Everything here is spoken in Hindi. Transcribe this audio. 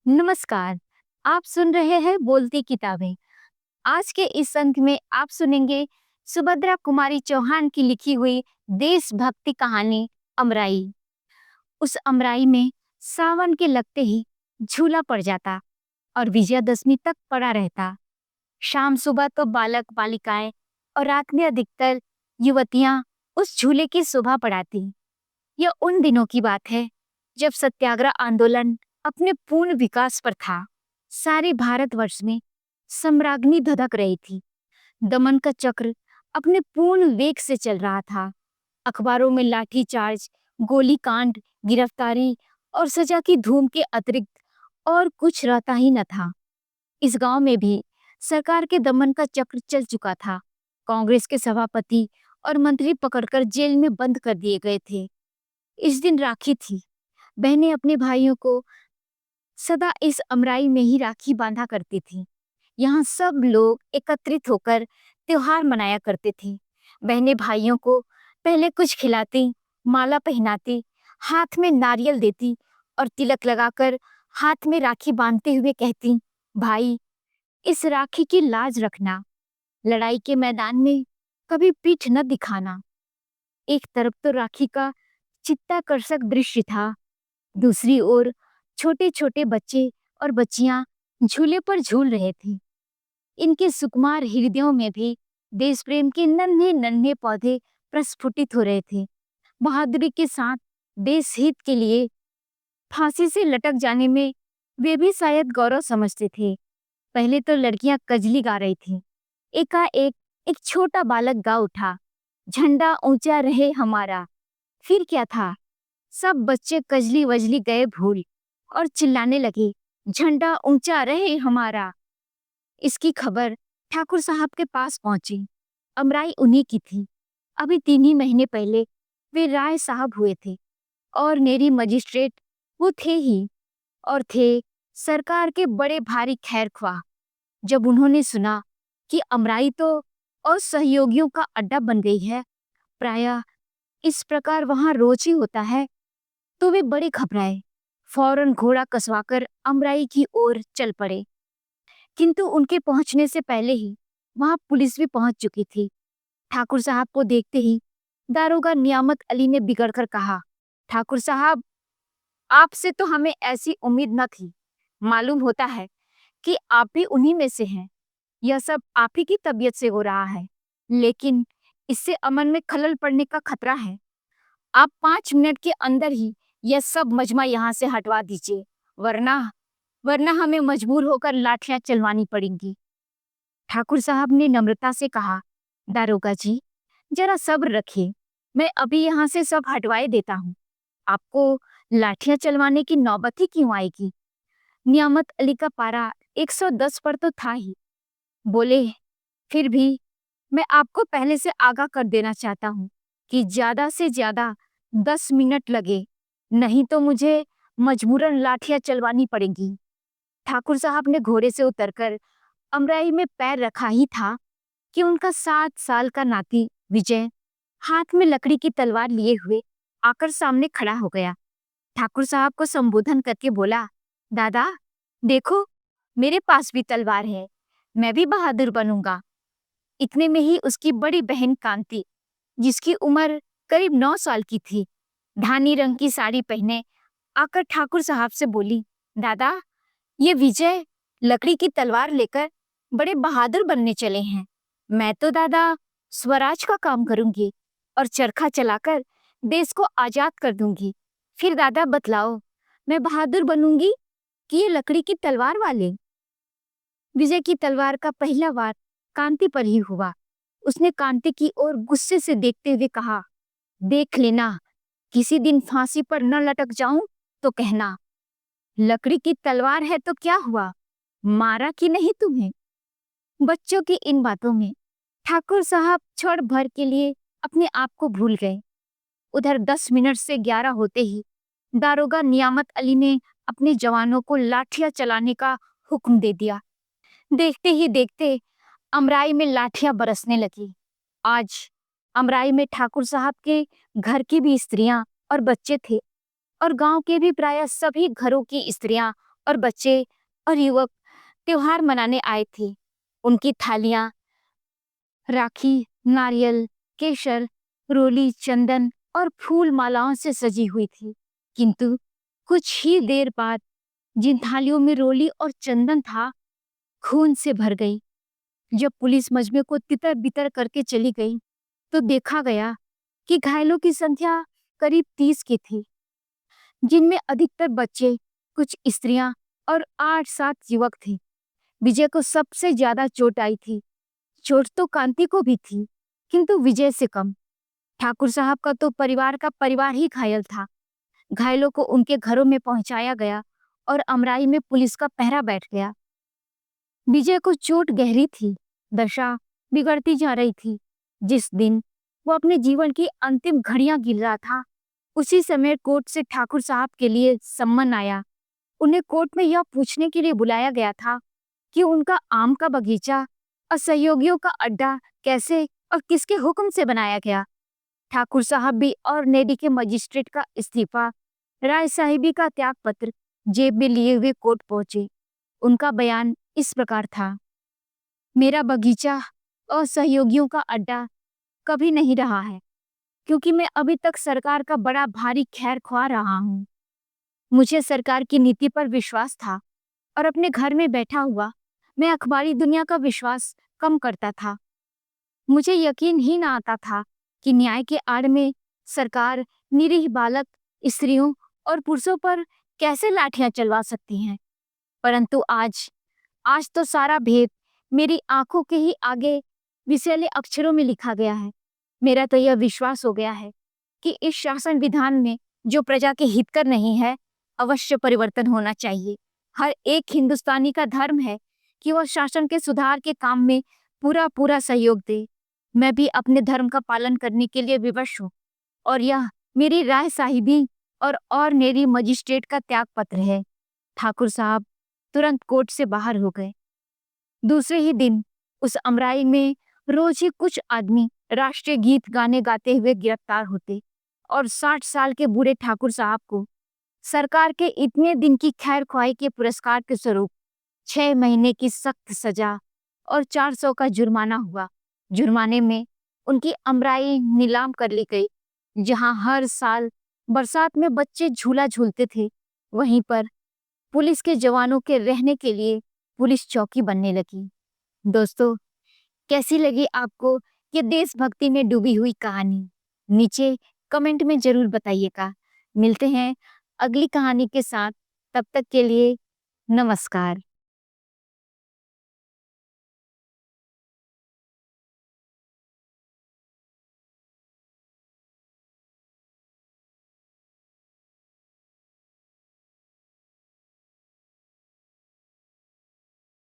नमस्कार। आप सुन रहे हैं बोलती किताबें। आज के इस अंक में आप सुनेंगे सुभद्रा कुमारी चौहान की लिखी हुई देशभक्ति कहानी अमराई। उस अमराई में सावन के लगते ही झूला पड़ जाता और विजयादशमी तक पड़ा रहता। शाम सुबह तो बालक बालिकाएं और रात में अधिकतर युवतियां उस झूले की शोभा बढ़ाती। यह उन दिनों की बात है जब सत्याग्रह आंदोलन अपने पूर्ण विकास पर था। सारे भारतवर्ष में सम्राज्ञी धधक रही थी। दमन का चक्र अपने पूर्ण वेग से चल रहा था। अखबारों में लाठीचार्ज, गोलीकांड, गिरफ्तारी और सजा की धूम के अतिरिक्त और कुछ रहता ही न था। इस गांव में भी सरकार के दमन का चक्र चल चुका था। कांग्रेस के सभापति और मंत्री पकड़कर जेल में बंद कर दिए गए थे। इस दिन राखी थी। बहनें अपने भाइयों को सदा इस अमराई में ही राखी बांधा करती थी। यहाँ सब लोग एकत्रित होकर त्योहार मनाया करते थे। बहनें भाइयों को पहले कुछ खिलाती, माला पहनाती, हाथ में नारियल देती और तिलक लगाकर हाथ में राखी बांधते हुए कहती, भाई, इस राखी की लाज रखना, लड़ाई के मैदान में कभी पीठ न दिखाना। एक तरफ तो राखी का चित्ताकर्षक दृश्य था, दूसरी ओर छोटे छोटे बच्चे और बच्चियां झूले पर झूल रहे थे। इनके सुकुमार हृदयों में भी देश प्रेम के नन्हे नन्हे पौधे प्रस्फुटित हो रहे थे। बहादुरी के साथ देश हित के लिए फांसी से लटक जाने में वे भी शायद गौरव समझते थे। पहले तो लड़कियां कजली गा रही थीं। एकाएक एक छोटा बालक गा उठा, झंडा ऊंचा रहे हमारा। फिर क्या था, सब बच्चे कजली वजली गए भूल और चिल्लाने लगे, झंडा ऊंचा रहे हमारा। इसकी खबर ठाकुर साहब के पास पहुंची। अमराई उन्हीं की थी। अभी 3 ही महीने पहले वे राय साहब हुए थे और नेरी मजिस्ट्रेट वो थे ही, और थे सरकार के बड़े भारी खैरख्वाह। जब उन्होंने सुना कि अमराई तो और सहयोगियों का अड्डा बन गई है, प्रायः इस प्रकार वहां रोज ही होता है, तो वे बड़े घबराए। फौरन घोड़ा कसवाकर अमराई की ओर चल पड़े। किंतु उनके पहुंचने से पहले ही वहां पुलिस भी पहुंच चुकी थी। ठाकुर साहब को देखते ही दारोगा नियामत अली ने बिगड़कर कहा, ठाकुर साहब, आपसे तो हमें ऐसी उम्मीद न थी। मालूम होता है कि आप भी उन्हीं में से हैं। यह सब आप ही की तबीयत से हो रहा है, लेकिन इससे अमन में खलल पड़ने का खतरा है। आप 5 मिनट के अंदर ही यह सब मजमा यहाँ से हटवा दीजिए, वरना वरना हमें मजबूर होकर लाठियां चलवानी पड़ेंगी। ठाकुर साहब ने नम्रता से कहा, दारोगा जी, जरा सब्र रखिए, मैं अभी यहाँ से सब हटवाए देता हूँ। आपको लाठियां चलवाने की नौबत ही क्यों आएगी? नियामत अली का पारा 110 पर तो था ही। बोले, फिर भी मैं आपको पहले से आगाह कर देना चाहता हूँ कि ज्यादा से ज्यादा 10 मिनट लगे, नहीं तो मुझे मजबूरन लाठियां चलवानी पड़ेंगी। ठाकुर साहब ने घोड़े से उतरकर अमराई में पैर रखा ही था कि उनका 7 साल का नाती विजय हाथ में लकड़ी की तलवार लिए हुए आकर सामने खड़ा हो गया। ठाकुर साहब को संबोधन करके बोला, दादा, देखो, मेरे पास भी तलवार है, मैं भी बहादुर बनूंगा। इतने में ही उसकी बड़ी बहन कांति, जिसकी उम्र करीब 9 साल की थी, धानी रंग की साड़ी पहने आकर ठाकुर साहब से बोली, दादा, ये विजय लकड़ी की तलवार लेकर बड़े बहादुर बनने चले हैं। मैं तो दादा स्वराज का काम करूंगी और चरखा चलाकर देश को आजाद कर दूंगी। फिर दादा बतलाओ, मैं बहादुर बनूंगी कि ये लकड़ी की तलवार वाले? विजय की तलवार का पहला वार कांति पर ही हुआ। उसने कांति की ओर गुस्से से देखते हुए कहा, देख लेना, किसी दिन फांसी पर न लटक जाऊं तो कहना। लकड़ी की तलवार है तो क्या हुआ, मारा कि नहीं तुम्हें? बच्चों की इन बातों में ठाकुर साहब क्षण भर के लिए अपने आप को भूल गए। उधर 10 मिनट से 11 होते ही दारोगा नियामत अली ने अपने जवानों को लाठियां चलाने का हुक्म दे दिया। देखते ही देखते अमराई में लाठियां बरसने लगी। आज अमराई में ठाकुर साहब के घर की भी स्त्रियां और बच्चे थे, और गांव के भी प्रायः सभी घरों की स्त्रियां और बच्चे और युवक त्योहार मनाने आए थे। उनकी थालियां राखी, नारियल, केसर, रोली, चंदन और फूल मालाओं से सजी हुई थी। किंतु कुछ ही देर बाद जिन थालियों में रोली और चंदन था, खून से भर गई। जब पुलिस मजमे को तितर बितर करके चली गई, तो देखा गया कि घायलों की संख्या करीब 30 की थी, जिनमें अधिकतर बच्चे, कुछ स्त्रियां और 8-7 युवक थे। विजय को सबसे ज्यादा चोट आई थी। चोट तो कांति को भी थी, किंतु विजय से कम। ठाकुर साहब का तो परिवार का परिवार ही घायल था। घायलों को उनके घरों में पहुंचाया गया और अमराई में पुलिस का पहरा बैठ गया। विजय को चोट गहरी थी, दशा बिगड़ती जा रही थी। जिस दिन वो अपने जीवन की अंतिम घड़ियां गिन रहा था, उसी समय कोर्ट से ठाकुर साहब के लिए सम्मन आया। उन्हें कोर्ट में यह पूछने के लिए बुलाया गया था कि उनका आम का बगीचा और सहयोगियों का अड्डा कैसे और किसके हुक्म से बनाया गया। ठाकुर साहब भी और नेडी के मजिस्ट्रेट का इस्तीफा, राय साहिबी का त्याग पत्र जेब में लिए हुए कोर्ट पहुंचे। उनका बयान इस प्रकार था: मेरा बगीचा और सहयोगियों का अड्डा कभी नहीं रहा है, क्योंकि मैं अभी तक सरकार का बड़ा भारी खैर ख्वाह रहा हूँ। मुझे सरकार की नीति पर विश्वास था और अपने घर में बैठा हुआ मैं अखबारी दुनिया का विश्वास कम करता था। मुझे यकीन ही ना आता था कि न्याय के आड़ में सरकार निरीह बालक, स्त्रियों और पुरुषों पर कैसे लाठियां चलवा सकती हैं। परंतु आज आज तो सारा भेद मेरी आंखों के ही आगे विषैले अक्षरों में लिखा गया है। मेरा तो यह विश्वास हो गया है कि इस शासन विधान में जो प्रजा के हितकर नहीं है, अवश्य परिवर्तन होना चाहिए। हर एक हिंदुस्तानी का धर्म है कि वह शासन के सुधार के काम में पूरा पूरा सहयोग दे। मैं भी अपने धर्म का पालन करने के लिए विवश हूँ, और यह मेरी राय साहिबी और मेरी मजिस्ट्रेट का त्याग पत्र है। ठाकुर साहब तुरंत कोर्ट से बाहर हो गए। दूसरे ही दिन उस अमराई में रोज ही कुछ आदमी राष्ट्रीय गीत गाने गाते हुए गिरफ्तार होते और 60 साल के बूढ़े ठाकुर साहब को सरकार के इतने दिन की खैर ख्वाही के पुरस्कार के स्वरूप 6 महीने की सख्त सजा और 400 का जुर्माना हुआ। जुर्माने में उनकी अमराई नीलाम कर ली गई। जहां हर साल बरसात में बच्चे झूला झूलते थे, वहीं पर पुलिस के जवानों के रहने के लिए पुलिस चौकी बनने लगी। दोस्तों, कैसी लगी आपको ये देशभक्ति में डूबी हुई कहानी? नीचे कमेंट में जरूर बताइएगा। मिलते हैं अगली कहानी के साथ। तब तक के लिए नमस्कार।